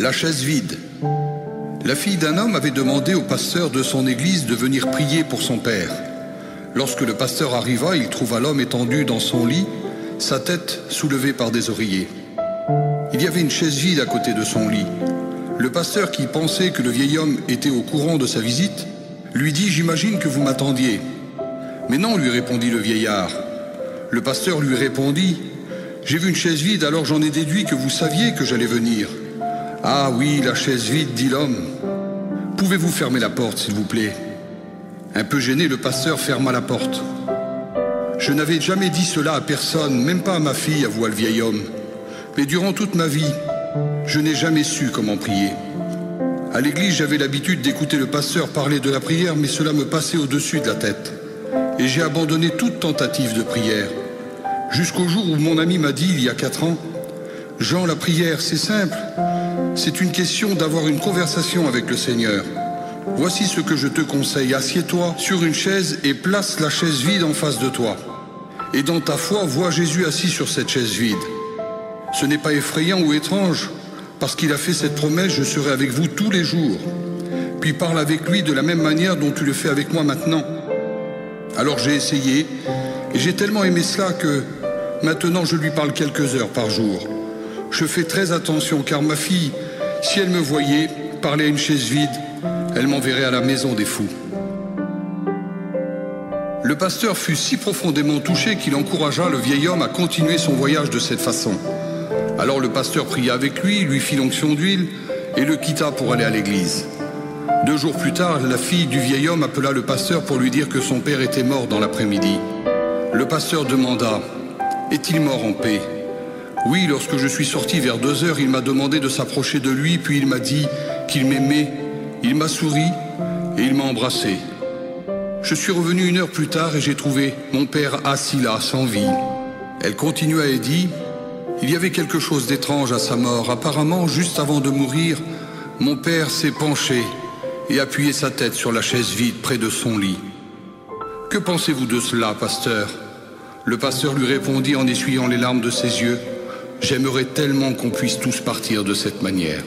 La chaise vide. La fille d'un homme avait demandé au pasteur de son église de venir prier pour son père. Lorsque le pasteur arriva, il trouva l'homme étendu dans son lit, sa tête soulevée par des oreillers. Il y avait une chaise vide à côté de son lit. Le pasteur, qui pensait que le vieil homme était au courant de sa visite, lui dit « J'imagine que vous m'attendiez ». « Mais non », lui répondit le vieillard. Le pasteur lui répondit « J'ai vu une chaise vide, alors j'en ai déduit que vous saviez que j'allais venir. »« Ah oui, la chaise vide, dit l'homme. Pouvez-vous fermer la porte, s'il vous plaît ?» Un peu gêné, le pasteur ferma la porte. « Je n'avais jamais dit cela à personne, même pas à ma fille, avoua le vieil homme. Mais durant toute ma vie, je n'ai jamais su comment prier. À l'église, j'avais l'habitude d'écouter le pasteur parler de la prière, mais cela me passait au-dessus de la tête. Et j'ai abandonné toute tentative de prière. Jusqu'au jour où mon ami m'a dit, il y a 4 ans, « Jean, la prière, c'est simple. C'est une question d'avoir une conversation avec le Seigneur. Voici ce que je te conseille. Assieds-toi sur une chaise et place la chaise vide en face de toi. Et dans ta foi, vois Jésus assis sur cette chaise vide. Ce n'est pas effrayant ou étrange, parce qu'il a fait cette promesse, je serai avec vous tous les jours. Puis parle avec lui de la même manière dont tu le fais avec moi maintenant. » Alors j'ai essayé, et j'ai tellement aimé cela que maintenant je lui parle quelques heures par jour. Je fais très attention, car ma fille, si elle me voyait parler à une chaise vide, elle m'enverrait à la maison des fous. Le pasteur fut si profondément touché qu'il encouragea le vieil homme à continuer son voyage de cette façon. Alors le pasteur pria avec lui fit l'onction d'huile et le quitta pour aller à l'église. 2 jours plus tard, la fille du vieil homme appela le pasteur pour lui dire que son père était mort dans l'après-midi. Le pasteur demanda « Est-il mort en paix ?» « Oui, lorsque je suis sorti vers 2 heures, il m'a demandé de s'approcher de lui, puis il m'a dit qu'il m'aimait. Il m'a souri et il m'a embrassé. Je suis revenu 1 heure plus tard et j'ai trouvé mon père assis là, sans vie. » Elle continua et dit « Il y avait quelque chose d'étrange à sa mort. Apparemment, juste avant de mourir, mon père s'est penché et appuyé sa tête sur la chaise vide près de son lit. Que pensez-vous de cela, pasteur ?» Le pasteur lui répondit en essuyant les larmes de ses yeux, « J'aimerais tellement qu'on puisse tous partir de cette manière. »